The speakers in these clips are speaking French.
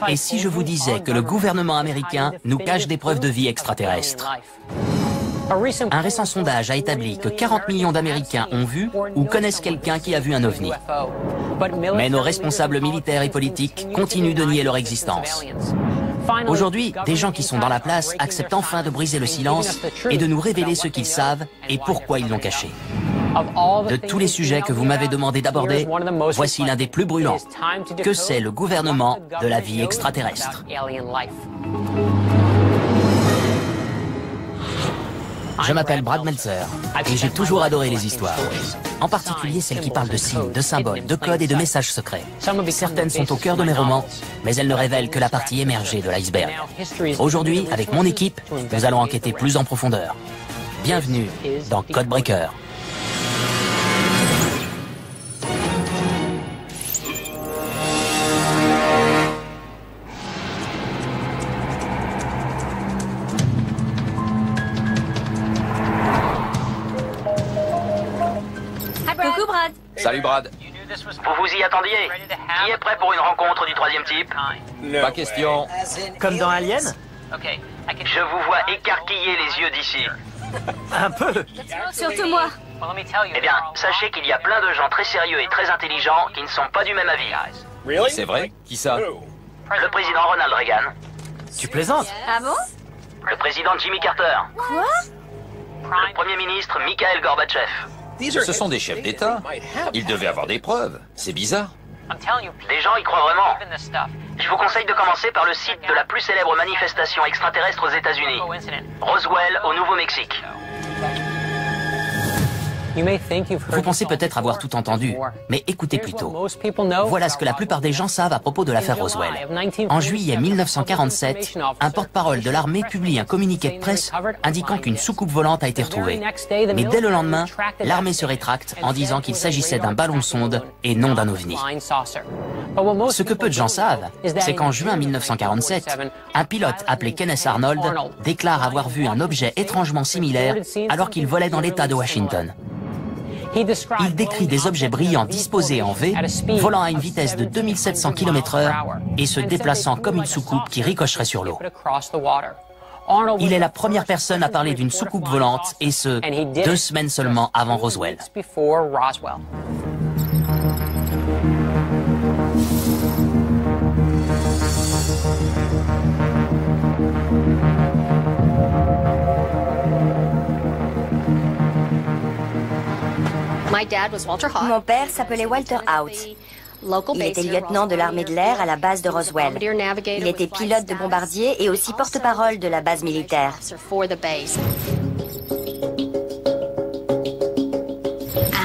Et si je vous disais que le gouvernement américain nous cache des preuves de vie extraterrestre? Un récent sondage a établi que 40 millions d'Américains ont vu ou connaissent quelqu'un qui a vu un ovni. Mais nos responsables militaires et politiques continuent de nier leur existence. Aujourd'hui, des gens qui sont dans la place acceptent enfin de briser le silence et de nous révéler ce qu'ils savent et pourquoi ils l'ont caché. De tous les sujets que vous m'avez demandé d'aborder, voici l'un des plus brûlants. Que c'est le gouvernement de la vie extraterrestre? Je m'appelle Brad Meltzer et j'ai toujours adoré les histoires. En particulier celles qui parlent de signes, de symboles, de codes et de messages secrets. Certaines sont au cœur de mes romans, mais elles ne révèlent que la partie émergée de l'iceberg. Aujourd'hui, avec mon équipe, nous allons enquêter plus en profondeur. Bienvenue dans Codebreaker. Coucou Brad. Salut Brad. Vous vous y attendiez? Qui est prêt pour une rencontre du troisième type? Pas question. Comme dans Alien? Je vous vois écarquiller les yeux d'ici. Un peu. Surtout moi. Eh bien, sachez qu'il y a plein de gens très sérieux et très intelligents qui ne sont pas du même avis. C'est vrai? Qui ça? Le président Ronald Reagan, Tu plaisantes? Ah bon? le président Jimmy Carter, Quoi? le premier ministre Mikhail Gorbatchev. Ce sont des chefs d'État. Ils devaient avoir des preuves. C'est bizarre. Les gens y croient vraiment. Je vous conseille de commencer par le site de la plus célèbre manifestation extraterrestre aux États-Unis, Roswell, au Nouveau-Mexique. Vous pensez peut-être avoir tout entendu, mais écoutez plutôt. Voilà ce que la plupart des gens savent à propos de l'affaire Roswell. En juillet 1947, un porte-parole de l'armée publie un communiqué de presse indiquant qu'une soucoupe volante a été retrouvée. Mais dès le lendemain, l'armée se rétracte en disant qu'il s'agissait d'un ballon-sonde et non d'un ovni. Ce que peu de gens savent, c'est qu'en juin 1947, un pilote appelé Kenneth Arnold déclare avoir vu un objet étrangement similaire alors qu'il volait dans l'État de Washington. Il décrit des objets brillants disposés en V, volant à une vitesse de 2700 km/h et se déplaçant comme une soucoupe qui ricocherait sur l'eau. Il est la première personne à parler d'une soucoupe volante, et ce, 2 semaines seulement avant Roswell. Mon père s'appelait Walter Haut. Il était lieutenant de l'armée de l'air à la base de Roswell. Il était pilote de bombardier et aussi porte-parole de la base militaire.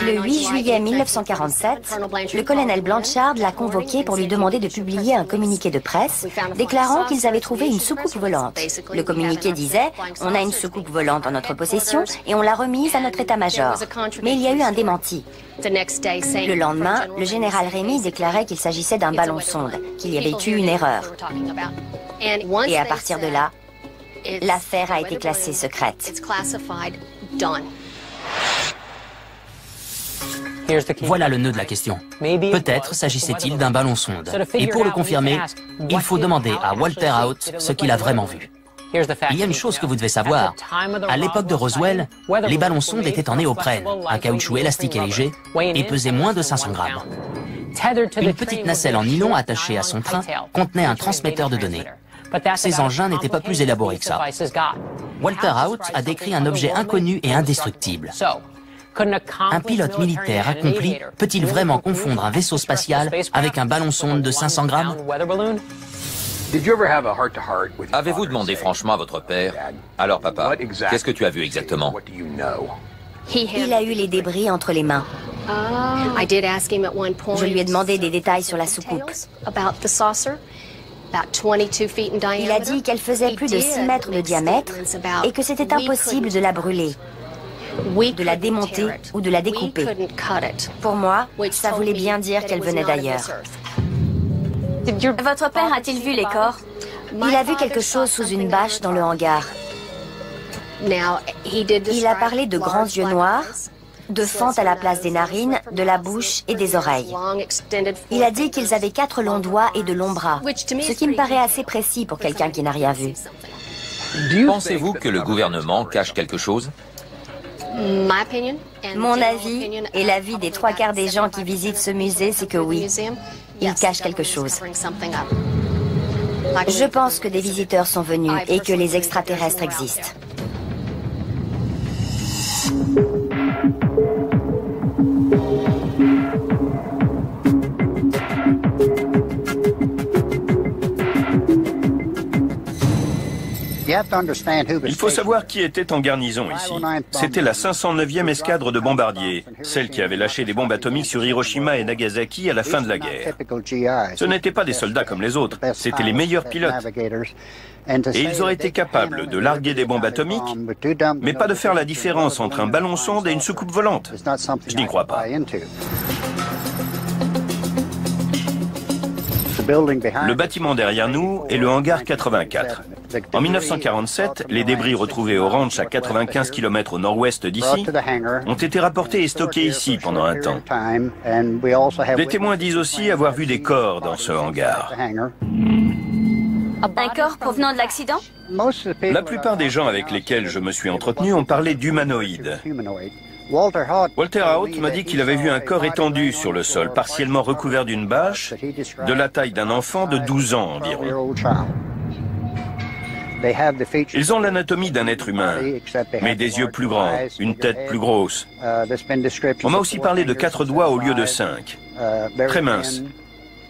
Le 8 juillet 1947, le colonel Blanchard l'a convoqué pour lui demander de publier un communiqué de presse déclarant qu'ils avaient trouvé une soucoupe volante. Le communiqué disait « On a une soucoupe volante en notre possession et on l'a remise à notre état-major ». Mais il y a eu un démenti. Le lendemain, le général Rémy déclarait qu'il s'agissait d'un ballon-sonde, qu'il y avait eu une erreur. Et à partir de là, l'affaire a été classée secrète. Voilà le nœud de la question. Peut-être s'agissait-il d'un ballon-sonde. Et pour le confirmer, il faut demander à Walter Haut ce qu'il a vraiment vu. Il y a une chose que vous devez savoir. À l'époque de Roswell, les ballons-sondes étaient en néoprène, un caoutchouc élastique et léger, et pesaient moins de 500 grammes. Une petite nacelle en nylon attachée à son train contenait un transmetteur de données. Ces engins n'étaient pas plus élaborés que ça. Walter Haut a décrit un objet inconnu et indestructible. Un pilote militaire accompli peut-il vraiment confondre un vaisseau spatial avec un ballon-sonde de 500 grammes? Avez-vous demandé franchement à votre père? Alors papa, qu'est-ce que tu as vu exactement? Il a eu les débris entre les mains. Je lui ai demandé des détails sur la soucoupe. Il a dit qu'elle faisait plus de 6 mètres de diamètre et que c'était impossible de la brûler, de la démonter ou de la découper. Pour moi, ça voulait bien dire qu'elle venait d'ailleurs. Votre père a-t-il vu les corps? Il a vu quelque chose sous une bâche dans le hangar. Il a parlé de grands yeux noirs, de fente à la place des narines, de la bouche et des oreilles. Il a dit qu'ils avaient 4 longs doigts et de longs bras, ce qui me paraît assez précis pour quelqu'un qui n'a rien vu. Pensez-vous que le gouvernement cache quelque chose? Mon avis, et l'avis des 3/4 des gens qui visitent ce musée, c'est que oui, ils cachent quelque chose. Je pense que des visiteurs sont venus et que les extraterrestres existent. Il faut savoir qui était en garnison ici. C'était la 509e escadre de bombardiers, celle qui avait lâché des bombes atomiques sur Hiroshima et Nagasaki à la fin de la guerre. Ce n'étaient pas des soldats comme les autres, c'étaient les meilleurs pilotes. Et ils auraient été capables de larguer des bombes atomiques, mais pas de faire la différence entre un ballon sonde et une soucoupe volante. Je n'y crois pas. Le bâtiment derrière nous est le hangar 84. En 1947, les débris retrouvés au ranch à 95 km au nord-ouest d'ici ont été rapportés et stockés ici pendant un temps. Les témoins disent aussi avoir vu des corps dans ce hangar. Un corps provenant de l'accident? La plupart des gens avec lesquels je me suis entretenu ont parlé d'humanoïdes. Walter Haut m'a dit qu'il avait vu un corps étendu sur le sol, partiellement recouvert d'une bâche, de la taille d'un enfant de 12 ans environ. Ils ont l'anatomie d'un être humain, mais des yeux plus grands, une tête plus grosse. On m'a aussi parlé de 4 doigts au lieu de 5, très minces.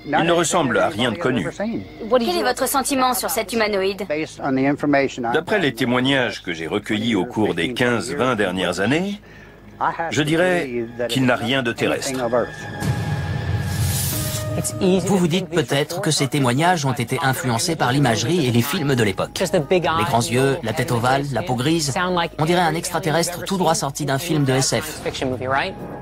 Ils ne ressemblent à rien de connu. Quel est votre sentiment sur cet humanoïde? D'après les témoignages que j'ai recueillis au cours des 15-20 dernières années, je dirais qu'il n'a rien de terrestre. Vous vous dites peut-être que ces témoignages ont été influencés par l'imagerie et les films de l'époque. Les grands yeux, la tête ovale, la peau grise, on dirait un extraterrestre tout droit sorti d'un film de SF.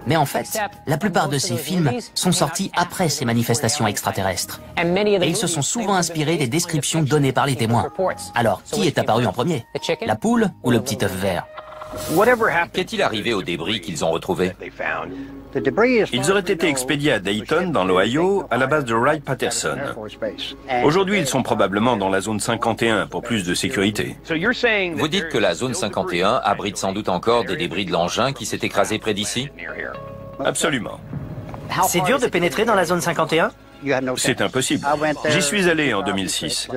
Mais en fait, la plupart de ces films sont sortis après ces manifestations extraterrestres. Et ils se sont souvent inspirés des descriptions données par les témoins. Alors, qui est apparu en premier? La poule ou le petit œuf vert? Qu'est-il arrivé aux débris qu'ils ont retrouvés? Ils auraient été expédiés à Dayton, dans l'Ohio, à la base de Wright-Patterson. Aujourd'hui, ils sont probablement dans la zone 51 pour plus de sécurité. Vous dites que la zone 51 abrite sans doute encore des débris de l'engin qui s'est écrasé près d'ici? Absolument. C'est dur de pénétrer dans la zone 51? C'est impossible. J'y suis allé en 2006.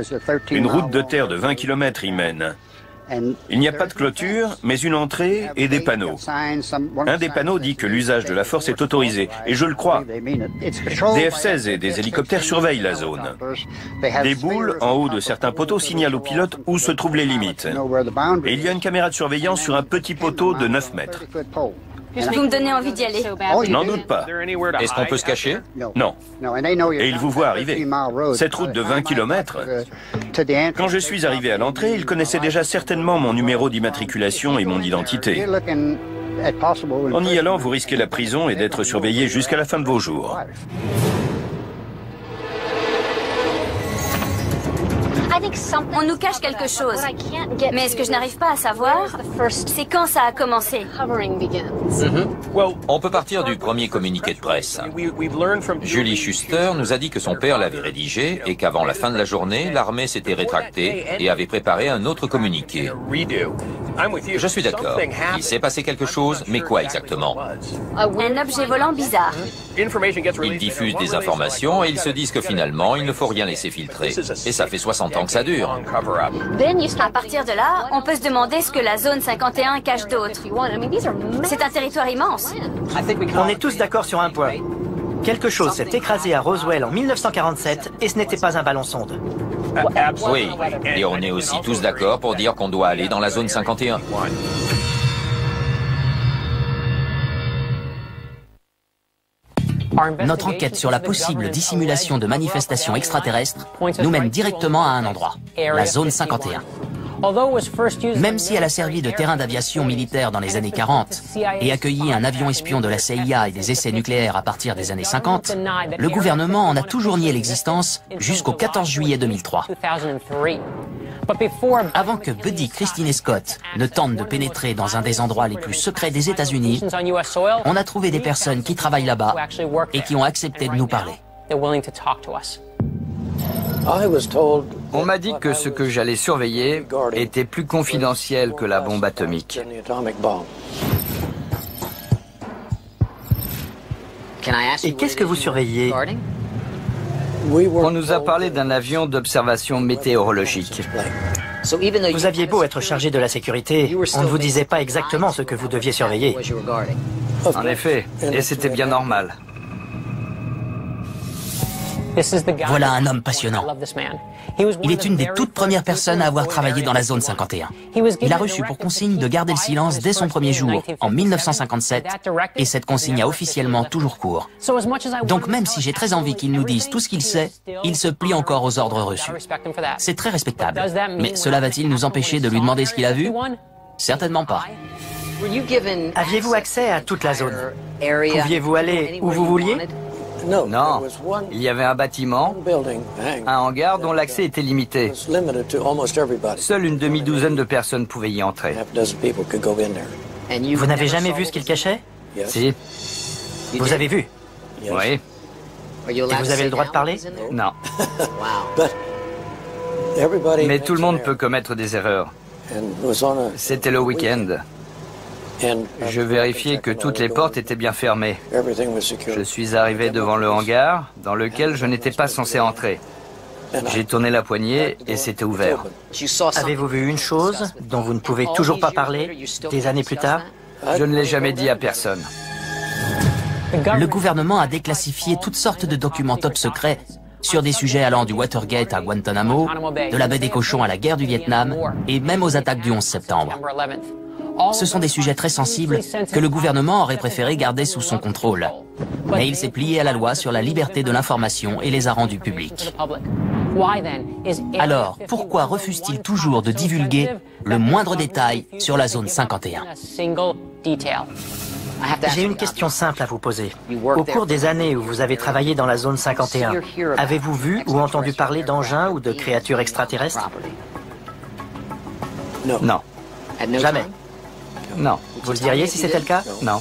Une route de terre de 20 km y mène. Il n'y a pas de clôture, mais une entrée et des panneaux. Un des panneaux dit que l'usage de la force est autorisé, et je le crois. Des F-16 et des hélicoptères surveillent la zone. Des boules en haut de certains poteaux signalent aux pilotes où se trouvent les limites. Et il y a une caméra de surveillance sur un petit poteau de 9 mètres. Vous me donnez envie d'y aller. N'en doute pas. Est-ce qu'on peut se cacher? Non. Et ils vous voient arriver. Cette route de 20 km, quand je suis arrivé à l'entrée, ils connaissaient déjà certainement mon numéro d'immatriculation et mon identité. En y allant, vous risquez la prison et d'être surveillé jusqu'à la fin de vos jours. On nous cache quelque chose. Mais ce que je n'arrive pas à savoir, c'est quand ça a commencé. On peut partir du premier communiqué de presse. Julie Schuster nous a dit que son père l'avait rédigé et qu'avant la fin de la journée, l'armée s'était rétractée et avait préparé un autre communiqué. Je suis d'accord. Il s'est passé quelque chose, mais quoi exactement? Un objet volant bizarre. Ils diffusent des informations et ils se disent que finalement, il ne faut rien laisser filtrer. Et ça fait 60 ans que ça dure. À partir de là, on peut se demander ce que la zone 51 cache d'autre. C'est un territoire immense. On est tous d'accord sur un point. Quelque chose s'est écrasé à Roswell en 1947 et ce n'était pas un ballon sonde. Oui, et on est aussi tous d'accord pour dire qu'on doit aller dans la zone 51. Notre enquête sur la possible dissimulation de manifestations extraterrestres nous mène directement à un endroit, la zone 51. Même si elle a servi de terrain d'aviation militaire dans les années 40 et accueilli un avion espion de la CIA et des essais nucléaires à partir des années 50, le gouvernement en a toujours nié l'existence jusqu'au 14 juillet 2003. Avant que Buddy, Christine et Scott ne tentent de pénétrer dans un des endroits les plus secrets des États-Unis, on a trouvé des personnes qui travaillent là-bas et qui ont accepté de nous parler. On m'a dit que ce que j'allais surveiller était plus confidentiel que la bombe atomique. Et qu'est-ce que vous surveillez? On nous a parlé d'un avion d'observation météorologique. Vous aviez beau être chargé de la sécurité, on ne vous disait pas exactement ce que vous deviez surveiller. En effet, et c'était bien normal. Voilà un homme passionnant. Il est une des toutes premières personnes à avoir travaillé dans la zone 51. Il a reçu pour consigne de garder le silence dès son premier jour, en 1957, et cette consigne a officiellement toujours cours. Donc même si j'ai très envie qu'il nous dise tout ce qu'il sait, il se plie encore aux ordres reçus. C'est très respectable. Mais cela va-t-il nous empêcher de lui demander ce qu'il a vu? Certainement pas. Aviez-vous accès à toute la zone? Pouviez-vous aller où vous vouliez? Non, il y avait un bâtiment, un hangar dont l'accès était limité. Seule une demi-douzaine de personnes pouvaient y entrer. Vous n'avez jamais vu ce qu'il cachait? Si. Vous avez vu? Oui. Et vous avez le droit de parler? Non. Mais tout le monde peut commettre des erreurs. C'était le week-end. Je vérifiais que toutes les portes étaient bien fermées. Je suis arrivé devant le hangar, dans lequel je n'étais pas censé entrer. J'ai tourné la poignée et c'était ouvert. Avez-vous vu une chose dont vous ne pouvez toujours pas parler des années plus tard? Je ne l'ai jamais dit à personne. Le gouvernement a déclassifié toutes sortes de documents top secrets sur des sujets allant du Watergate à Guantanamo, de la baie des Cochons à la guerre du Vietnam et même aux attaques du 11 septembre. Ce sont des sujets très sensibles que le gouvernement aurait préféré garder sous son contrôle. Mais il s'est plié à la loi sur la liberté de l'information et les a rendus publics. Alors, pourquoi refuse-t-il toujours de divulguer le moindre détail sur la zone 51? J'ai une question simple à vous poser. Au cours des années où vous avez travaillé dans la zone 51, avez-vous vu ou entendu parler d'engins ou de créatures extraterrestres? Non. Jamais. Non. Vous le diriez si c'était le cas? Non.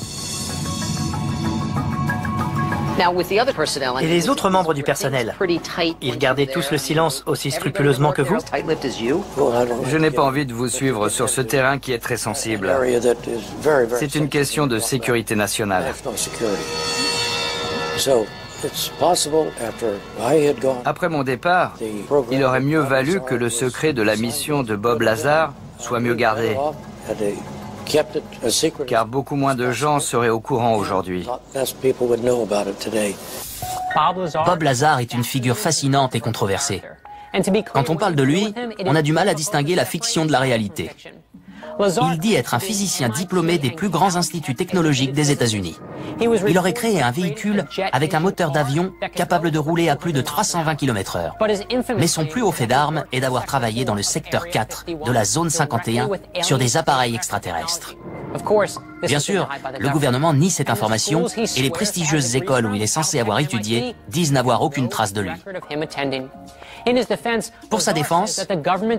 Et les autres membres du personnel, ils gardaient tous le silence aussi scrupuleusement que vous? Je n'ai pas envie de vous suivre sur ce terrain qui est très sensible. C'est une question de sécurité nationale. Après mon départ, il aurait mieux valu que le secret de la mission de Bob Lazar soit mieux gardé. Car beaucoup moins de gens seraient au courant aujourd'hui. Bob Lazar est une figure fascinante et controversée. Quand on parle de lui, on a du mal à distinguer la fiction de la réalité. Il dit être un physicien diplômé des plus grands instituts technologiques des États-Unis. Il aurait créé un véhicule avec un moteur d'avion capable de rouler à plus de 320 km/h. Mais son plus haut fait d'armes est d'avoir travaillé dans le secteur 4 de la zone 51 sur des appareils extraterrestres. Bien sûr, le gouvernement nie cette information et les prestigieuses écoles où il est censé avoir étudié disent n'avoir aucune trace de lui. Pour sa défense,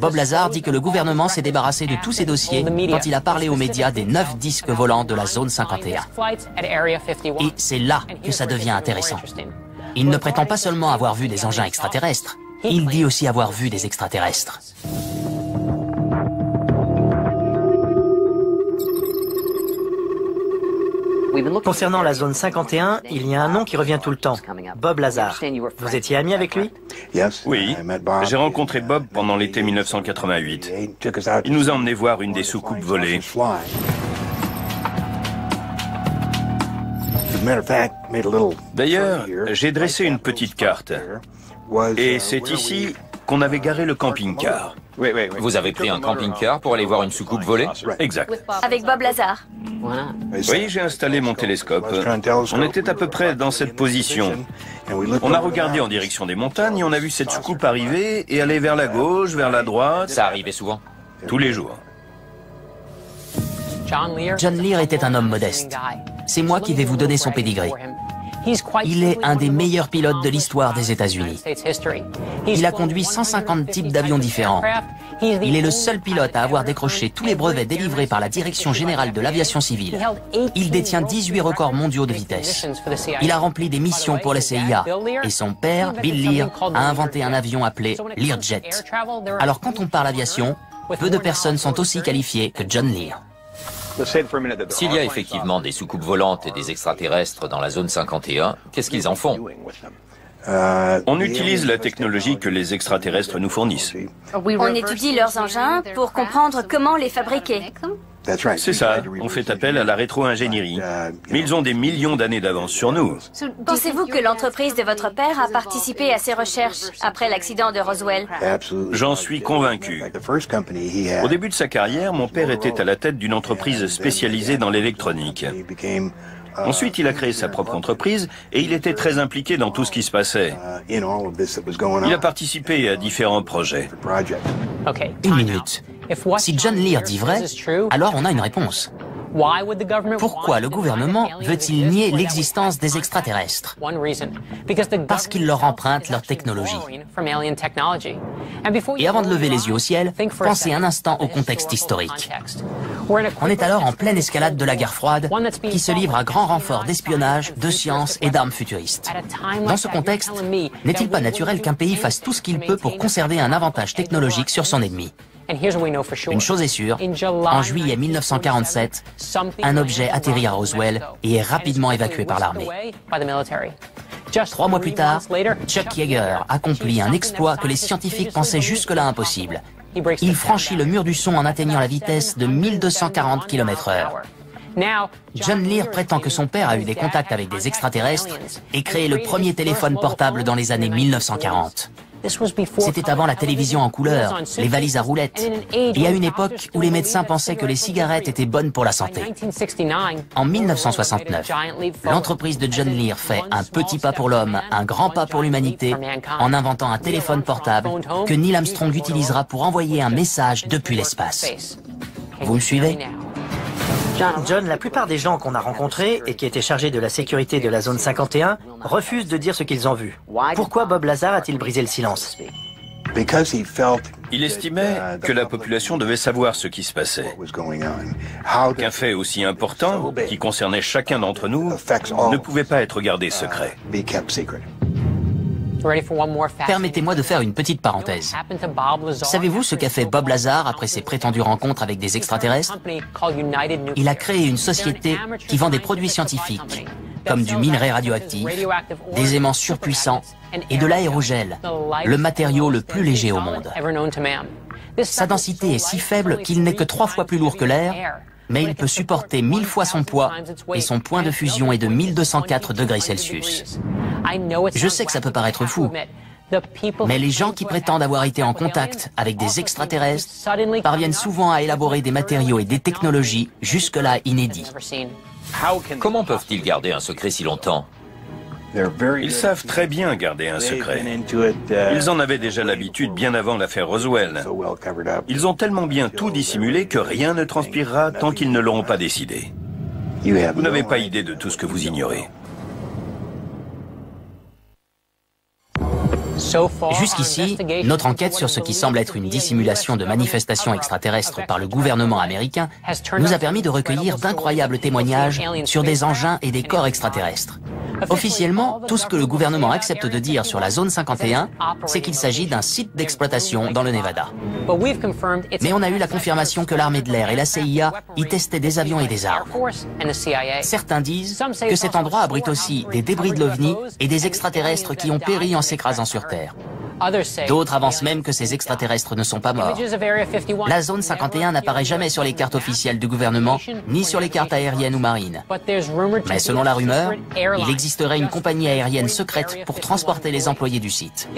Bob Lazar dit que le gouvernement s'est débarrassé de tous ses dossiers quand il a parlé aux médias des 9 disques volants de la zone 51. Et c'est là que ça devient intéressant. Il ne prétend pas seulement avoir vu des engins extraterrestres, il dit aussi avoir vu des extraterrestres. Concernant la zone 51, il y a un nom qui revient tout le temps, Bob Lazar. Vous étiez ami avec lui? Oui, j'ai rencontré Bob pendant l'été 1988. Il nous a emmenés voir une des soucoupes volées. D'ailleurs, j'ai dressé une petite carte. Et c'est ici qu'on avait garé le camping-car. Vous avez pris un camping-car pour aller voir une soucoupe volée? Exact. Avec Bob Lazar. Oui, j'ai installé mon télescope. On était à peu près dans cette position. On a regardé en direction des montagnes et on a vu cette soucoupe arriver et aller vers la gauche, vers la droite. Ça arrivait souvent? Tous les jours. John Lear était un homme modeste. C'est moi qui vais vous donner son pédigré. Il est un des meilleurs pilotes de l'histoire des États-Unis. Il a conduit 150 types d'avions différents. Il est le seul pilote à avoir décroché tous les brevets délivrés par la Direction générale de l'aviation civile. Il détient 18 records mondiaux de vitesse. Il a rempli des missions pour la CIA. Et son père, Bill Lear, a inventé un avion appelé Learjet. Alors quand on parle aviation, peu de personnes sont aussi qualifiées que John Lear. S'il y a effectivement des soucoupes volantes et des extraterrestres dans la zone 51, qu'est-ce qu'ils en font? On utilise la technologie que les extraterrestres nous fournissent. On étudie leurs engins pour comprendre comment les fabriquer. C'est ça, on fait appel à la rétro-ingénierie. Mais ils ont des millions d'années d'avance sur nous. Pensez-vous que l'entreprise de votre père a participé à ces recherches après l'accident de Roswell? J'en suis convaincu. Au début de sa carrière, mon père était à la tête d'une entreprise spécialisée dans l'électronique. Ensuite, il a créé sa propre entreprise et il était très impliqué dans tout ce qui se passait. Il a participé à différents projets. Une minute. Si John Lear dit vrai, alors on a une réponse. Pourquoi le gouvernement veut-il nier l'existence des extraterrestres? Parce qu'il leur emprunte leur technologie. Et avant de lever les yeux au ciel, pensez un instant au contexte historique. On est alors en pleine escalade de la guerre froide qui se livre à grand renfort d'espionnage, de science et d'armes futuristes. Dans ce contexte, n'est-il pas naturel qu'un pays fasse tout ce qu'il peut pour conserver un avantage technologique sur son ennemi? Une chose est sûre, en juillet 1947, un objet atterrit à Roswell et est rapidement évacué par l'armée. 3 mois plus tard, Chuck Yeager accomplit un exploit que les scientifiques pensaient jusque-là impossible. Il franchit le mur du son en atteignant la vitesse de 1240 km/h. John Lear prétend que son père a eu des contacts avec des extraterrestres et créé le premier téléphone portable dans les années 1940. C'était avant la télévision en couleur, les valises à roulettes, et à une époque où les médecins pensaient que les cigarettes étaient bonnes pour la santé. En 1969, l'entreprise de John Lear fait un petit pas pour l'homme, un grand pas pour l'humanité, en inventant un téléphone portable que Neil Armstrong utilisera pour envoyer un message depuis l'espace. Vous me suivez ? John, la plupart des gens qu'on a rencontrés et qui étaient chargés de la sécurité de la zone 51 refusent de dire ce qu'ils ont vu. Pourquoi Bob Lazar a-t-il brisé le silence? Il estimait que la population devait savoir ce qui se passait. Qu'un fait aussi important, qui concernait chacun d'entre nous, ne pouvait pas être gardé secret. Permettez-moi de faire une petite parenthèse. Savez-vous ce qu'a fait Bob Lazar après ses prétendues rencontres avec des extraterrestres? Il a créé une société qui vend des produits scientifiques, comme du minerai radioactif, des aimants surpuissants et de l'aérogel, le matériau le plus léger au monde. Sa densité est si faible qu'il n'est que 3 fois plus lourd que l'air, mais il peut supporter 1000 fois son poids et son point de fusion est de 1204 degrés Celsius. Je sais que ça peut paraître fou, mais les gens qui prétendent avoir été en contact avec des extraterrestres parviennent souvent à élaborer des matériaux et des technologies jusque-là inédits. Comment peuvent-ils garder un secret si longtemps? Ils savent très bien garder un secret. Ils en avaient déjà l'habitude bien avant l'affaire Roswell. Ils ont tellement bien tout dissimulé que rien ne transpirera tant qu'ils ne l'auront pas décidé. Vous n'avez pas idée de tout ce que vous ignorez. Jusqu'ici, notre enquête sur ce qui semble être une dissimulation de manifestations extraterrestres par le gouvernement américain nous a permis de recueillir d'incroyables témoignages sur des engins et des corps extraterrestres. Officiellement, tout ce que le gouvernement accepte de dire sur la zone 51, c'est qu'il s'agit d'un site d'exploitation dans le Nevada. Mais on a eu la confirmation que l'armée de l'air et la CIA y testaient des avions et des armes. Certains disent que cet endroit abrite aussi des débris de l'OVNI et des extraterrestres qui ont péri en s'écrasant sur Terre. D'autres avancent même que ces extraterrestres ne sont pas morts. La zone 51 n'apparaît jamais sur les cartes officielles du gouvernement, ni sur les cartes aériennes ou marines. Mais selon la rumeur, il existerait une compagnie aérienne secrète pour transporter les employés du site.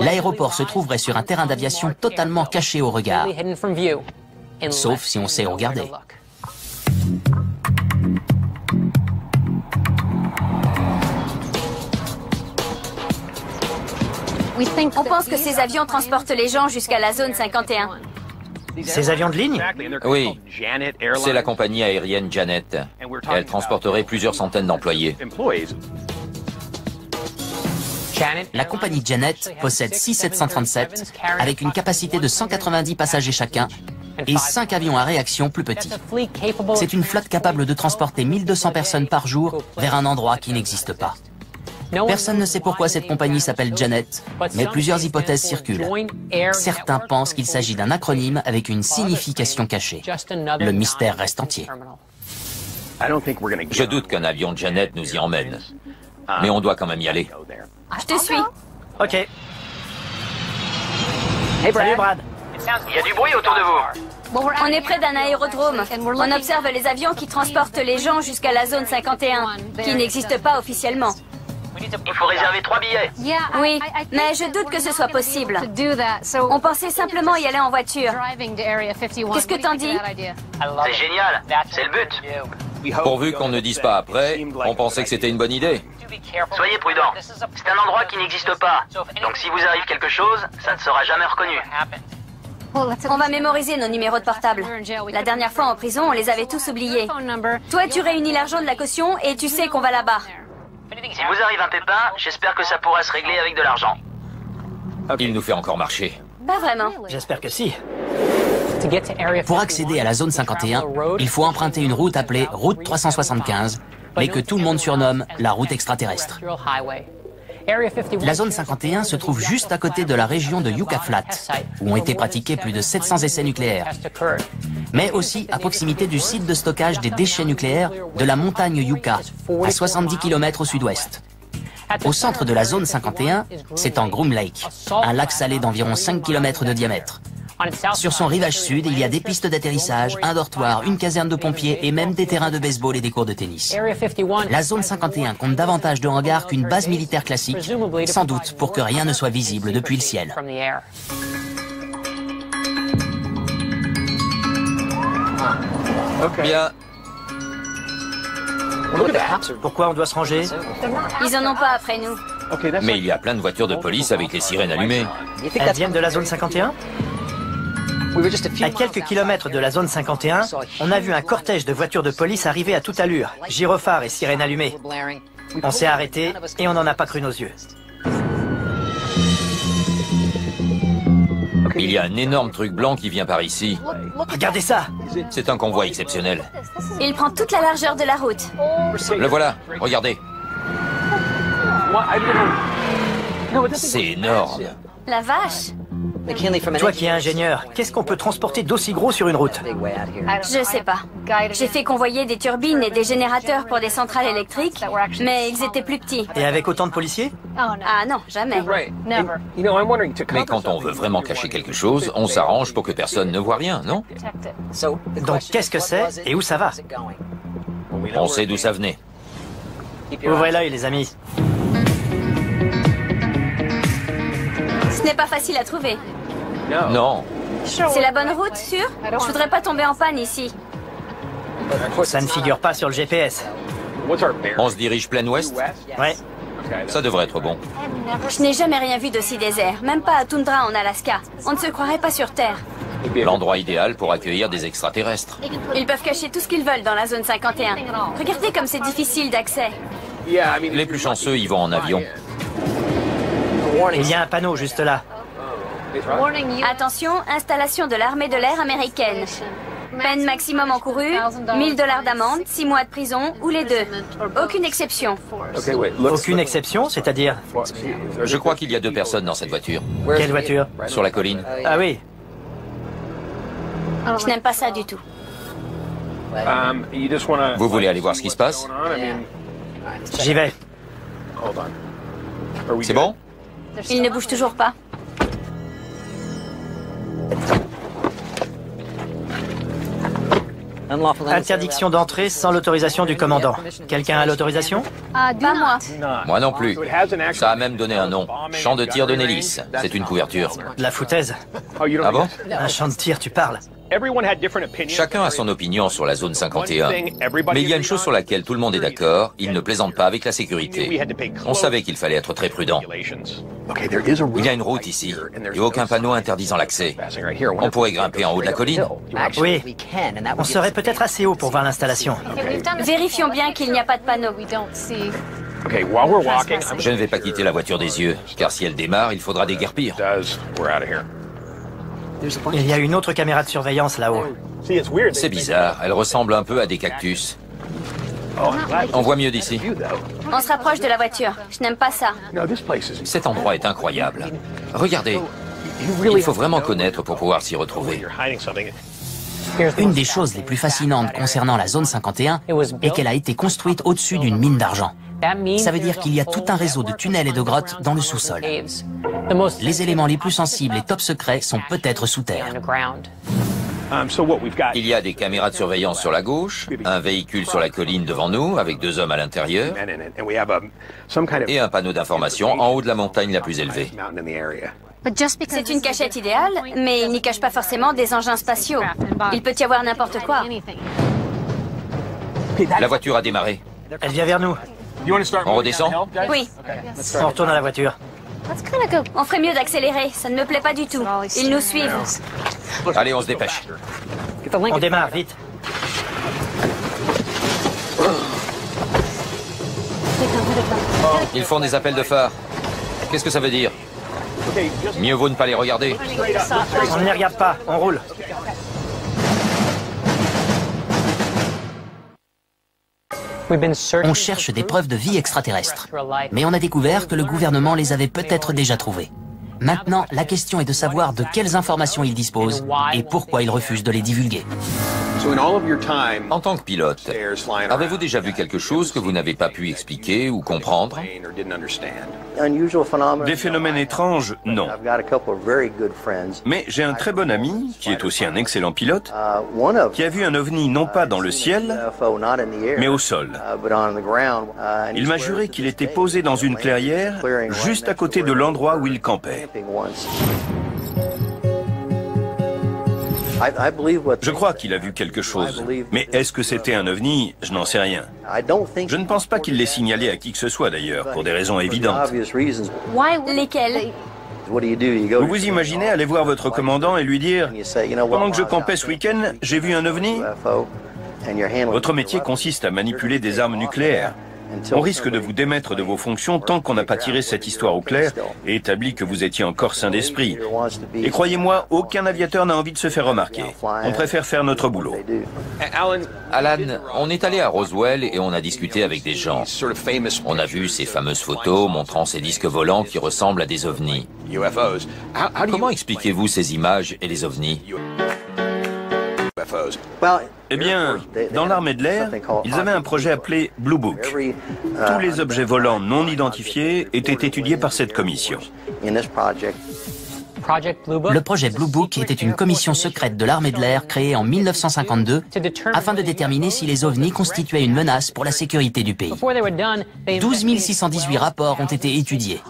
L'aéroport se trouverait sur un terrain d'aviation totalement caché au regard, sauf si on sait regarder. On pense que ces avions transportent les gens jusqu'à la zone 51. Ces avions de ligne? Oui, c'est la compagnie aérienne Janet. Elle transporterait plusieurs centaines d'employés. La compagnie Janet possède 6 737 avec une capacité de 190 passagers chacun et 5 avions à réaction plus petits. C'est une flotte capable de transporter 1200 personnes par jour vers un endroit qui n'existe pas. Personne ne sait pourquoi cette compagnie s'appelle Janet, mais plusieurs hypothèses circulent. Certains pensent qu'il s'agit d'un acronyme avec une signification cachée. Le mystère reste entier. Je doute qu'un avion de Janet nous y emmène. Mais on doit quand même y aller. Je te suis. Ok. Salut Brad. Il y a du bruit autour de vous. On est près d'un aérodrome. On observe les avions qui transportent les gens jusqu'à la zone 51, qui n'existe pas officiellement. Il faut réserver 3 billets. Oui, mais je doute que ce soit possible. On pensait simplement y aller en voiture. Qu'est-ce que t'en dis? C'est génial. C'est le but. Pourvu qu'on ne dise pas après, on pensait que c'était une bonne idée. Soyez prudents. C'est un endroit qui n'existe pas. Donc si vous arrive quelque chose, ça ne sera jamais reconnu. On va mémoriser nos numéros de portable. La dernière fois en prison, on les avait tous oubliés. Toi, tu réunis l'argent de la caution et tu sais qu'on va là-bas. Si vous arrive un pépin, j'espère que ça pourra se régler avec de l'argent. Il nous fait encore marcher. Pas vraiment. J'espère que si. Pour accéder à la zone 51, il faut emprunter une route appelée route 375, mais que tout le monde surnomme la route extraterrestre. La zone 51 se trouve juste à côté de la région de Yucca Flats, où ont été pratiqués plus de 700 essais nucléaires, mais aussi à proximité du site de stockage des déchets nucléaires de la montagne Yucca, à 70 km au sud-ouest. Au centre de la zone 51 s'étend Groom Lake, un lac salé d'environ 5 km de diamètre. Sur son rivage sud, il y a des pistes d'atterrissage, un dortoir, une caserne de pompiers et même des terrains de baseball et des cours de tennis. La zone 51 compte davantage de hangars qu'une base militaire classique, sans doute pour que rien ne soit visible depuis le ciel. Bien. Pourquoi on doit se ranger? Ils en ont pas après nous. Mais il y a plein de voitures de police avec les sirènes allumées. Elles viennent de la zone 51? À quelques kilomètres de la zone 51, on a vu un cortège de voitures de police arriver à toute allure, gyrophares et sirènes allumées. On s'est arrêté et on n'en a pas cru nos yeux. Il y a un énorme truc blanc qui vient par ici. Regardez ça! C'est un convoi exceptionnel. Il prend toute la largeur de la route. Le voilà, regardez. C'est énorme. La vache! Toi qui es ingénieur, qu'est-ce qu'on peut transporter d'aussi gros sur une route? Je sais pas. J'ai fait convoyer des turbines et des générateurs pour des centrales électriques, mais ils étaient plus petits. Et avec autant de policiers? Ah non, jamais. Mais quand on veut vraiment cacher quelque chose, on s'arrange pour que personne ne voit rien, non? Donc qu'est-ce que c'est et où ça va? On sait d'où ça venait. Ouvrez l'œil les amis. Ce n'est pas facile à trouver. Non. C'est la bonne route, sûr? Je voudrais pas tomber en panne ici. Ça ne figure pas sur le GPS. On se dirige plein ouest? Ouais. Ça devrait être bon. Je n'ai jamais rien vu d'aussi désert, même pas à Tundra en Alaska. On ne se croirait pas sur Terre. L'endroit idéal pour accueillir des extraterrestres. Ils peuvent cacher tout ce qu'ils veulent dans la zone 51. Regardez comme c'est difficile d'accès. Les plus chanceux y vont en avion. Il y a un panneau juste là. Attention, installation de l'armée de l'air américaine. Peine maximum encourue, $1000 d'amende, 6 mois de prison ou les deux. Aucune exception. Aucune exception, c'est-à-dire? Je crois qu'il y a 2 personnes dans cette voiture. Quelle voiture? Sur la colline. Ah oui. Je n'aime pas ça du tout. Vous voulez aller voir ce qui se passe? J'y vais. C'est bon? Il ne bouge toujours pas. Interdiction d'entrée sans l'autorisation du commandant. Quelqu'un a l'autorisation? Pas moi. Moi non plus. Ça a même donné un nom. Champ de tir de Nellis. C'est une couverture. De la foutaise. Ah bon? Un champ de tir, tu parles? Chacun a son opinion sur la zone 51. Mais il y a une chose sur laquelle tout le monde est d'accord, il ne plaisante pas avec la sécurité. On savait qu'il fallait être très prudent. Il y a une route ici, et aucun panneau interdisant l'accès. On pourrait grimper en haut de la colline. Oui. On serait peut-être assez haut pour voir l'installation. Vérifions bien qu'il n'y a pas de panneau. Je ne vais pas quitter la voiture des yeux, car si elle démarre, il faudra déguerpir. Il y a une autre caméra de surveillance là-haut. C'est bizarre, elle ressemble un peu à des cactus. On voit mieux d'ici. On se rapproche de la voiture. Je n'aime pas ça. Cet endroit est incroyable. Regardez, il faut vraiment connaître pour pouvoir s'y retrouver. Une des choses les plus fascinantes concernant la zone 51 est qu'elle a été construite au-dessus d'une mine d'argent. Ça veut dire qu'il y a tout un réseau de tunnels et de grottes dans le sous-sol. Les éléments les plus sensibles et top secrets sont peut-être sous terre. Il y a des caméras de surveillance sur la gauche, un véhicule sur la colline devant nous avec 2 hommes à l'intérieur et un panneau d'information en haut de la montagne la plus élevée. C'est une cachette idéale, mais il n'y cache pas forcément des engins spatiaux. Il peut y avoir n'importe quoi. La voiture a démarré. Elle vient vers nous. On redescend? Oui. On retourne à la voiture. On ferait mieux d'accélérer. Ça ne me plaît pas du tout. Ils nous suivent. Allez, on se dépêche. On démarre, vite. Ils font des appels de phare. Qu'est-ce que ça veut dire? Mieux vaut ne pas les regarder. On ne les regarde pas, on roule. On cherche des preuves de vie extraterrestre. Mais on a découvert que le gouvernement les avait peut-être déjà trouvées. Maintenant, la question est de savoir de quelles informations ils disposent et pourquoi ils refusent de les divulguer. En tant que pilote, avez-vous déjà vu quelque chose que vous n'avez pas pu expliquer ou comprendre? Des phénomènes étranges, non. Mais j'ai un très bon ami, qui est aussi un excellent pilote, qui a vu un ovni non pas dans le ciel, mais au sol. Il m'a juré qu'il était posé dans une clairière, juste à côté de l'endroit où il campait. Je crois qu'il a vu quelque chose. Mais est-ce que c'était un ovni? Je n'en sais rien. Je ne pense pas qu'il l'ait signalé à qui que ce soit d'ailleurs, pour des raisons évidentes. Lesquels? Vous vous imaginez aller voir votre commandant et lui dire « Pendant que je campais ce week-end, j'ai vu un ovni ?» Votre métier consiste à manipuler des armes nucléaires. On risque de vous démettre de vos fonctions tant qu'on n'a pas tiré cette histoire au clair et établi que vous étiez encore sain d'esprit. Et croyez-moi, aucun aviateur n'a envie de se faire remarquer. On préfère faire notre boulot. Alan, on est allé à Roswell et on a discuté avec des gens. On a vu ces fameuses photos montrant ces disques volants qui ressemblent à des ovnis. Comment expliquez-vous ces images et les ovnis? Eh bien, dans l'armée de l'air, ils avaient un projet appelé Blue Book. Tous les objets volants non identifiés étaient étudiés par cette commission. Le projet Blue Book était une commission secrète de l'armée de l'air créée en 1952 afin de déterminer si les ovnis constituaient une menace pour la sécurité du pays. 12 618 rapports ont été étudiés.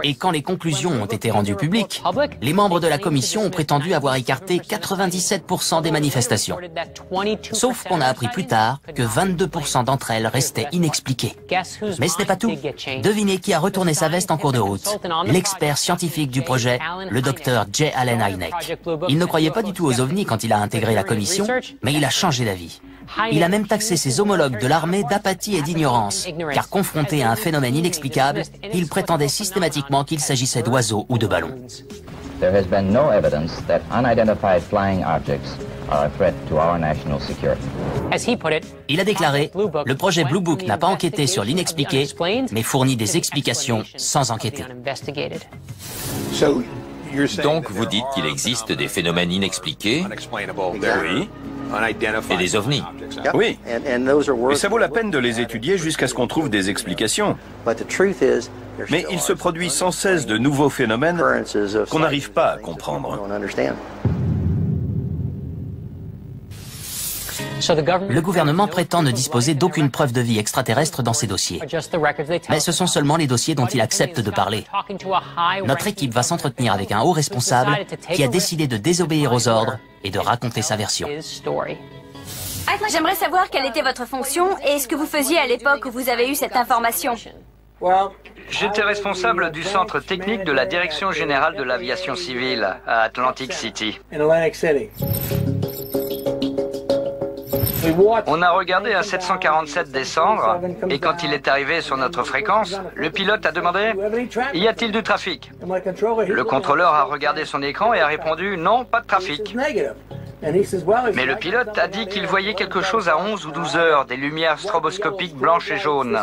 Et quand les conclusions ont été rendues publiques, les membres de la commission ont prétendu avoir écarté 97% des manifestations. Sauf qu'on a appris plus tard que 22% d'entre elles restaient inexpliquées. Mais ce n'est pas tout. Devinez qui a retourné sa veste en cours de route. L'expert scientifique du projet, le docteur J. Allen Hynek. Il ne croyait pas du tout aux ovnis quand il a intégré la commission, mais il a changé d'avis. Il a même taxé ses homologues de l'armée d'apathie et d'ignorance, car confronté à un phénomène inexplicable, il prétendait systématiquement qu'il s'agissait d'oiseaux ou de ballons. There has been no evidence that unidentified flying objects are a threat to our national security. Il a déclaré, le projet Blue Book n'a pas enquêté sur l'inexpliqué, mais fournit des explications sans enquêter. Donc vous dites qu'il existe des phénomènes inexpliqués? Oui. Et des ovnis? Oui. Et ça vaut la peine de les étudier jusqu'à ce qu'on trouve des explications. Mais il se produit sans cesse de nouveaux phénomènes qu'on n'arrive pas à comprendre. Le gouvernement prétend ne disposer d'aucune preuve de vie extraterrestre dans ses dossiers. Mais ce sont seulement les dossiers dont il accepte de parler. Notre équipe va s'entretenir avec un haut responsable qui a décidé de désobéir aux ordres et de raconter sa version. J'aimerais savoir quelle était votre fonction et ce que vous faisiez à l'époque où vous avez eu cette information. J'étais responsable du centre technique de la Direction générale de l'aviation civile à Atlantic City. On a regardé un 747 descendre et quand il est arrivé sur notre fréquence, le pilote a demandé « Y a-t-il du trafic ?» Le contrôleur a regardé son écran et a répondu « Non, pas de trafic ». Mais le pilote a dit qu'il voyait quelque chose à 11 ou 12 heures, des lumières stroboscopiques blanches et jaunes.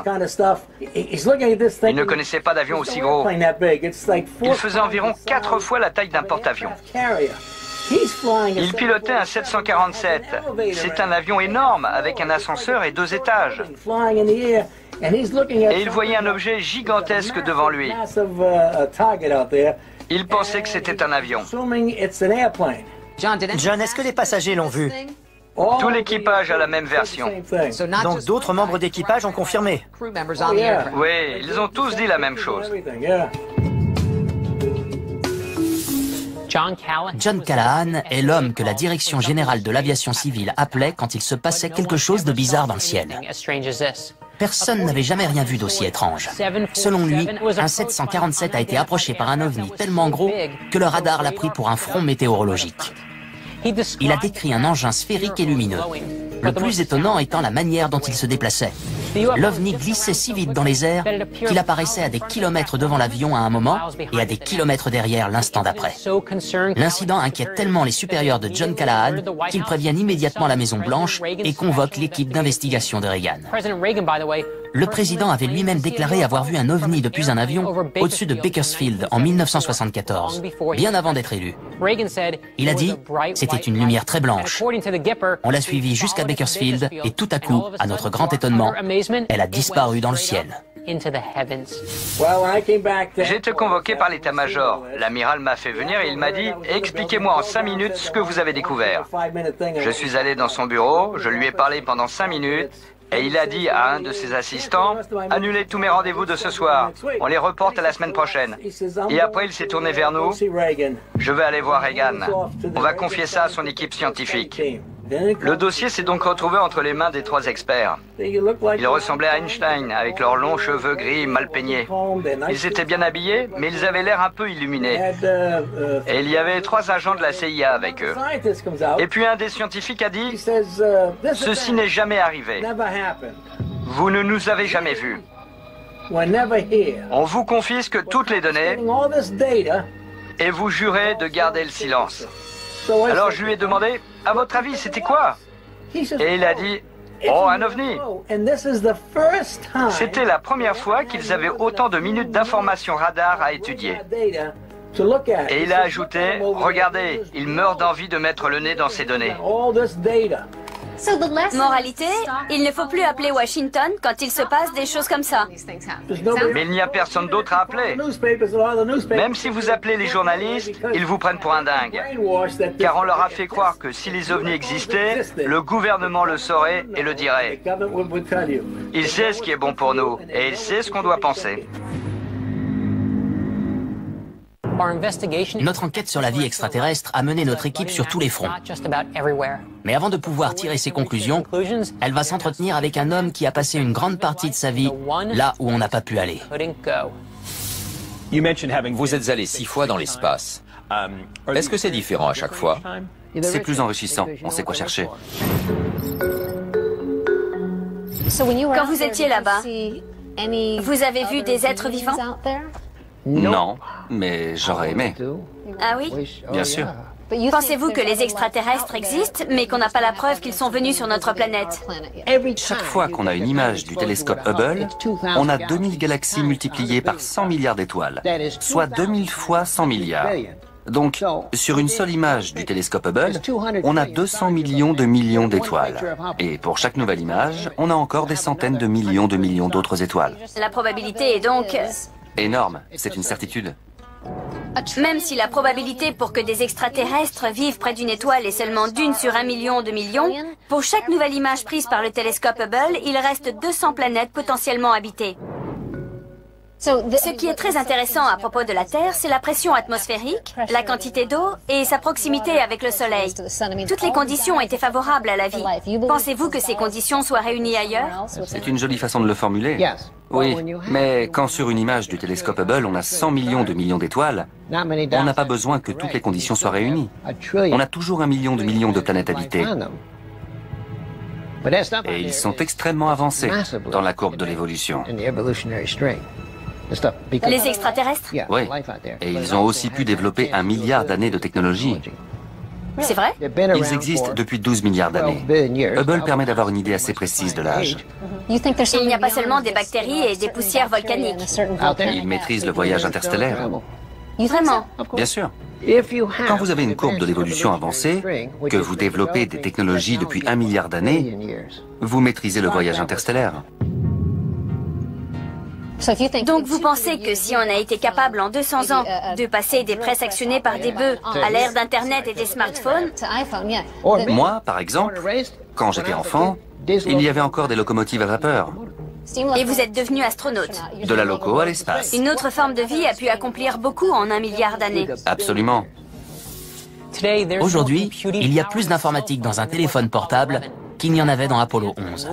Il ne connaissait pas d'avion aussi gros. Il faisait environ 4 fois la taille d'un porte-avions. Il pilotait un 747. C'est un avion énorme avec un ascenseur et 2 étages. Et il voyait un objet gigantesque devant lui. Il pensait que c'était un avion. John, est-ce que les passagers l'ont vu? Tout l'équipage a la même version. Donc d'autres membres d'équipage ont confirmé? Oui, ils ont tous dit la même chose. John Callahan est l'homme que la Direction générale de l'aviation civile appelait quand il se passait quelque chose de bizarre dans le ciel. Personne n'avait jamais rien vu d'aussi étrange. Selon lui, un 747 a été approché par un ovni tellement gros que le radar l'a pris pour un front météorologique. Il a décrit un engin sphérique et lumineux. Le plus étonnant étant la manière dont il se déplaçait. L'ovni glissait si vite dans les airs qu'il apparaissait à des kilomètres devant l'avion à un moment et à des kilomètres derrière l'instant d'après. L'incident inquiète tellement les supérieurs de John Callahan qu'ils préviennent immédiatement la Maison-Blanche et convoquent l'équipe d'investigation de Reagan. Le président avait lui-même déclaré avoir vu un ovni depuis un avion au-dessus de Bakersfield en 1974, bien avant d'être élu. Il a dit « C'était une lumière très blanche. On l'a suivi jusqu'à Bakersfield et tout à coup, à notre grand étonnement, elle a disparu dans le ciel. » J'ai été convoqué par l'état-major. L'amiral m'a fait venir et il m'a dit « Expliquez-moi en 5 minutes ce que vous avez découvert. » Je suis allé dans son bureau, je lui ai parlé pendant 5 minutes. Et il a dit à un de ses assistants « Annulez tous mes rendez-vous de ce soir. On les reporte à la semaine prochaine. » Et après, il s'est tourné vers nous. « Je vais aller voir Reagan. On va confier ça à son équipe scientifique. » Le dossier s'est donc retrouvé entre les mains des 3 experts. Ils ressemblaient à Einstein, avec leurs longs cheveux gris mal peignés. Ils étaient bien habillés, mais ils avaient l'air un peu illuminés. Et il y avait 3 agents de la CIA avec eux. Et puis un des scientifiques a dit « Ceci n'est jamais arrivé. Vous ne nous avez jamais vus. On vous confisque toutes les données et vous jurez de garder le silence. » Alors je lui ai demandé « À votre avis, c'était quoi ?» Et il a dit « Oh, un ovni !» C'était la première fois qu'ils avaient autant de minutes d'informations radar à étudier. Et il a ajouté « Regardez, il meurt d'envie de mettre le nez dans ces données. » Moralité, il ne faut plus appeler Washington quand il se passe des choses comme ça. Mais il n'y a personne d'autre à appeler. Même si vous appelez les journalistes, ils vous prennent pour un dingue. Car on leur a fait croire que si les ovnis existaient, le gouvernement le saurait et le dirait. Il sait ce qui est bon pour nous et il sait ce qu'on doit penser. Notre enquête sur la vie extraterrestre a mené notre équipe sur tous les fronts. Mais avant de pouvoir tirer ses conclusions, elle va s'entretenir avec un homme qui a passé une grande partie de sa vie là où on n'a pas pu aller. Vous êtes allé 6 fois dans l'espace. Est-ce que c'est différent à chaque fois? C'est plus enrichissant, on sait quoi chercher. Quand vous étiez là-bas, vous avez vu des êtres vivants? Non, mais j'aurais aimé. Ah oui? Bien sûr. Pensez-vous que les extraterrestres existent, mais qu'on n'a pas la preuve qu'ils sont venus sur notre planète? Chaque fois qu'on a une image du télescope Hubble, on a 2000 galaxies multipliées par 100 milliards d'étoiles, soit 2000 fois 100 milliards. Donc, sur une seule image du télescope Hubble, on a 200 millions d'étoiles. Et pour chaque nouvelle image, on a encore des centaines de millions d'autres étoiles. La probabilité est donc... Énorme, c'est une certitude. Même si la probabilité pour que des extraterrestres vivent près d'une étoile est seulement d'1 sur 1 million de millions, pour chaque nouvelle image prise par le télescope Hubble, il reste 200 planètes potentiellement habitées. Ce qui est très intéressant à propos de la Terre, c'est la pression atmosphérique, la quantité d'eau et sa proximité avec le Soleil. Toutes les conditions étaient favorables à la vie. Pensez-vous que ces conditions soient réunies ailleurs? C'est une jolie façon de le formuler. Oui, mais quand sur une image du télescope Hubble, on a 100 millions d'étoiles, on n'a pas besoin que toutes les conditions soient réunies. On a toujours 1 million de planètes habitées. Et ils sont extrêmement avancés dans la courbe de l'évolution. Les extraterrestres? Oui, et ils ont aussi pu développer 1 milliard d'années de technologie. C'est vrai? Ils existent depuis 12 milliards d'années. Hubble permet d'avoir une idée assez précise de l'âge. Il n'y a pas seulement des bactéries et des poussières volcaniques. Ils maîtrisent le voyage interstellaire. Vraiment? Bien sûr. Quand vous avez une courbe de l'évolution avancée, que vous développez des technologies depuis 1 milliard d'années, vous maîtrisez le voyage interstellaire. Donc vous pensez que si on a été capable en 200 ans de passer des presses actionnées par des bœufs à l'ère d'Internet et des smartphones, Moi, par exemple, quand j'étais enfant, il y avait encore des locomotives à vapeur. et vous êtes devenu astronaute, De la loco à l'espace. une autre forme de vie a pu accomplir beaucoup en 1 milliard d'années. Absolument. Aujourd'hui, il y a plus d'informatique dans un téléphone portable qu'il n'y en avait dans Apollo 11.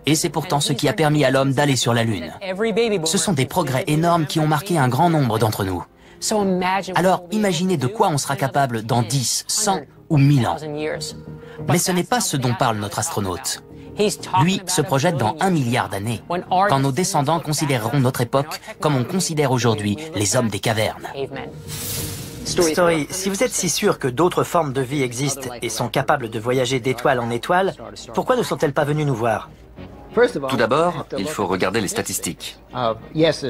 Et c'est pourtant ce qui a permis à l'homme d'aller sur la Lune. Ce sont des progrès énormes qui ont marqué un grand nombre d'entre nous. Alors, imaginez de quoi on sera capable dans 10, 100 ou 1000 ans. Mais ce n'est pas ce dont parle notre astronaute. Lui se projette dans 1 milliard d'années, quand nos descendants considéreront notre époque comme on considère aujourd'hui les hommes des cavernes. Story, si vous êtes si sûr que d'autres formes de vie existent et sont capables de voyager d'étoile en étoile, pourquoi ne sont-elles pas venues nous voir? Tout d'abord, il faut regarder les statistiques.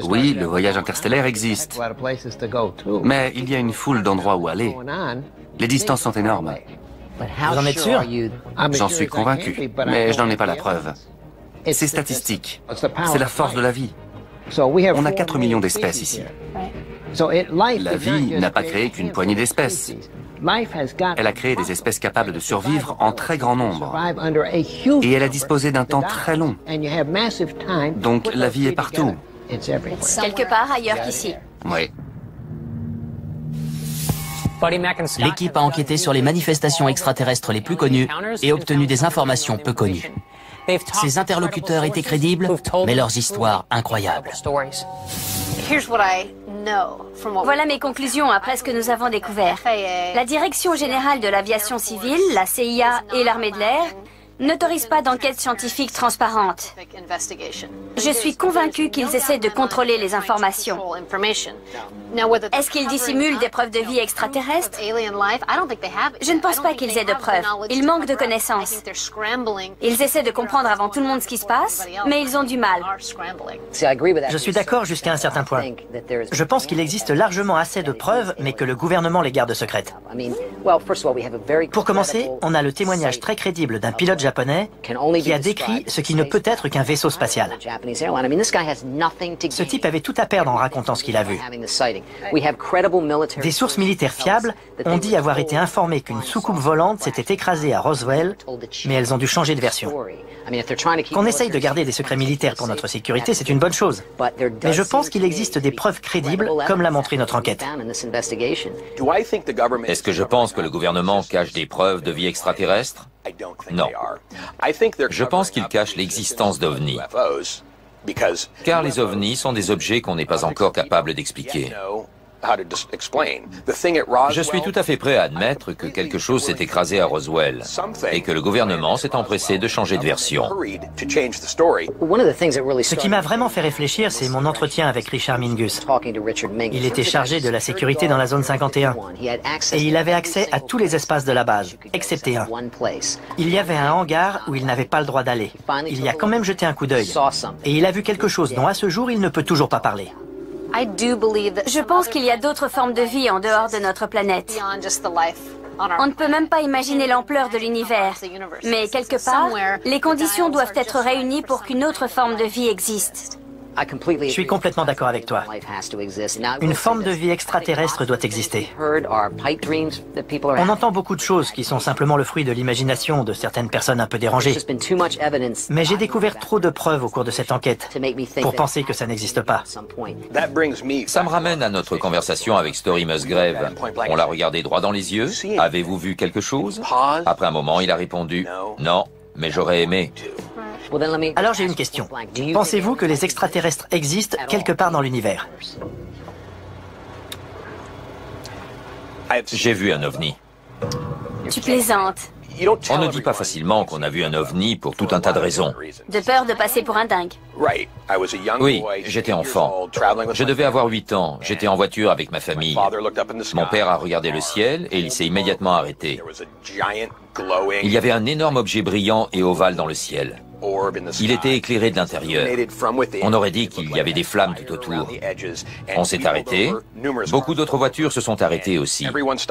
Oui, le voyage interstellaire existe, mais il y a une foule d'endroits où aller. Les distances sont énormes. Vous en êtes sûr? J'en suis convaincu, mais je n'en ai pas la preuve. C'est statistique. C'est la force de la vie. On a 4 millions d'espèces ici. La vie n'a pas créé qu'une poignée d'espèces. Elle a créé des espèces capables de survivre en très grand nombre. Et elle a disposé d'un temps très long. Donc la vie est partout. Quelque part ailleurs qu'ici. Oui. L'équipe a enquêté sur les manifestations extraterrestres les plus connues et obtenu des informations peu connues. Ces interlocuteurs étaient crédibles, mais leurs histoires incroyables. Voilà mes conclusions après ce que nous avons découvert. La Direction générale de l'aviation civile, la CIA et l'armée de l'air n'autorisent pas d'enquête scientifique transparente. Je suis convaincue qu'ils essaient de contrôler les informations. Est-ce qu'ils dissimulent des preuves de vie extraterrestre? Je ne pense pas qu'ils aient de preuves. Ils manquent de connaissances. Ils essaient de comprendre avant tout le monde ce qui se passe, mais ils ont du mal. Je suis d'accord jusqu'à un certain point. Je pense qu'il existe largement assez de preuves, mais que le gouvernement les garde secrètes. Pour commencer, on a le témoignage très crédible d'un pilote japonais qui a décrit ce qui ne peut être qu'un vaisseau spatial. Ce type avait tout à perdre en racontant ce qu'il a vu. Des sources militaires fiables ont dit avoir été informées qu'une soucoupe volante s'était écrasée à Roswell, mais elles ont dû changer de version. Qu'on essaye de garder des secrets militaires pour notre sécurité, c'est une bonne chose. Mais je pense qu'il existe des preuves crédibles, comme l'a montré notre enquête. Est-ce que je pense que le gouvernement cache des preuves de vie extraterrestre? Non. Je pense qu'il cache l'existence d'ovnis. Car les ovnis sont des objets qu'on n'est pas encore capable d'expliquer. Je suis tout à fait prêt à admettre que quelque chose s'est écrasé à Roswell et que le gouvernement s'est empressé de changer de version. Ce qui m'a vraiment fait réfléchir, c'est mon entretien avec Richard Mingus. Il était chargé de la sécurité dans la zone 51 et il avait accès à tous les espaces de la base, excepté un. Il y avait un hangar où il n'avait pas le droit d'aller. Il y a quand même jeté un coup d'œil et il a vu quelque chose dont à ce jour il ne peut toujours pas parler. Je pense qu'il y a d'autres formes de vie en dehors de notre planète. On ne peut même pas imaginer l'ampleur de l'univers. Mais quelque part, les conditions doivent être réunies pour qu'une autre forme de vie existe. Je suis complètement d'accord avec toi. Une forme de vie extraterrestre doit exister. On entend beaucoup de choses qui sont simplement le fruit de l'imagination de certaines personnes un peu dérangées. Mais j'ai découvert trop de preuves au cours de cette enquête pour penser que ça n'existe pas. Ça me ramène à notre conversation avec Story Musgrave. On l'a regardé droit dans les yeux. Avez-vous vu quelque chose? Après un moment, il a répondu « Non, mais j'aurais aimé ». Alors j'ai une question. Pensez-vous que les extraterrestres existent quelque part dans l'univers? J'ai vu un ovni. Tu plaisantes. On ne dit pas facilement qu'on a vu un ovni pour tout un tas de raisons. De peur de passer pour un dingue. Oui, j'étais enfant. Je devais avoir 8 ans. J'étais en voiture avec ma famille. Mon père a regardé le ciel et il s'est immédiatement arrêté. Il y avait un énorme objet brillant et ovale dans le ciel. Il était éclairé de l'intérieur. On aurait dit qu'il y avait des flammes tout autour. On s'est arrêté. Beaucoup d'autres voitures se sont arrêtées aussi.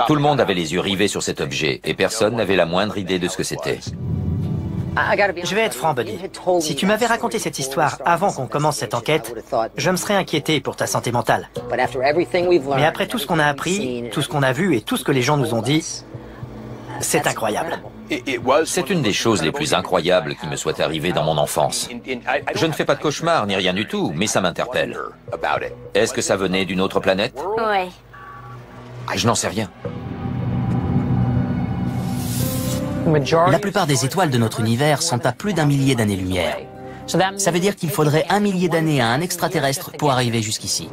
Tout le monde avait les yeux rivés sur cet objet et personne n'avait la moindre idée de ce que c'était. Je vais être franc, Buddy. Si tu m'avais raconté cette histoire avant qu'on commence cette enquête, je me serais inquiété pour ta santé mentale. Mais après tout ce qu'on a appris, tout ce qu'on a vu et tout ce que les gens nous ont dit, c'est incroyable. C'est une des choses les plus incroyables qui me soit arrivée dans mon enfance. Je ne fais pas de cauchemar ni rien du tout, mais ça m'interpelle. Est-ce que ça venait d'une autre planète? Ouais. Je n'en sais rien. La plupart des étoiles de notre univers sont à plus d'1 millier d'années-lumière. Ça veut dire qu'il faudrait 1 millier d'années à un extraterrestre pour arriver jusqu'ici.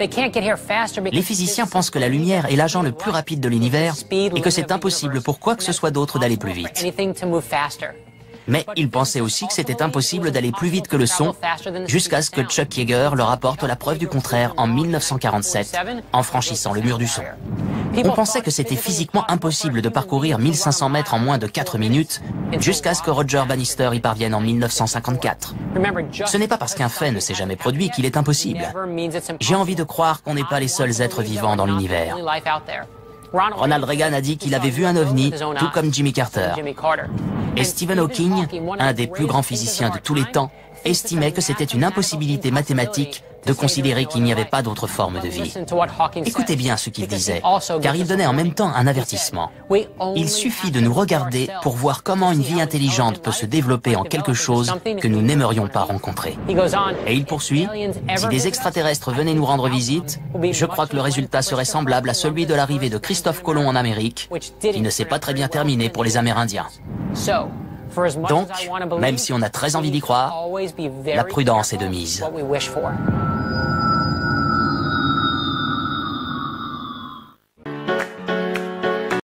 Les physiciens pensent que la lumière est l'agent le plus rapide de l'univers et que c'est impossible pour quoi que ce soit d'autre d'aller plus vite. Mais ils pensaient aussi que c'était impossible d'aller plus vite que le son, jusqu'à ce que Chuck Yeager leur apporte la preuve du contraire en 1947, en franchissant le mur du son. On pensait que c'était physiquement impossible de parcourir 1500 mètres en moins de 4 minutes, jusqu'à ce que Roger Bannister y parvienne en 1954. Ce n'est pas parce qu'un fait ne s'est jamais produit qu'il est impossible. J'ai envie de croire qu'on n'est pas les seuls êtres vivants dans l'univers. Ronald Reagan a dit qu'il avait vu un ovni, tout comme Jimmy Carter. Et Stephen Hawking, un des plus grands physiciens de tous les temps, estimait que c'était une impossibilité mathématique de considérer qu'il n'y avait pas d'autre forme de vie. Écoutez bien ce qu'il disait, car il donnait en même temps un avertissement. Il suffit de nous regarder pour voir comment une vie intelligente peut se développer en quelque chose que nous n'aimerions pas rencontrer. Et il poursuit, si des extraterrestres venaient nous rendre visite, je crois que le résultat serait semblable à celui de l'arrivée de Christophe Colomb en Amérique, qui ne s'est pas très bien terminé pour les Amérindiens. Donc, même si on a très envie d'y croire, la prudence est de mise.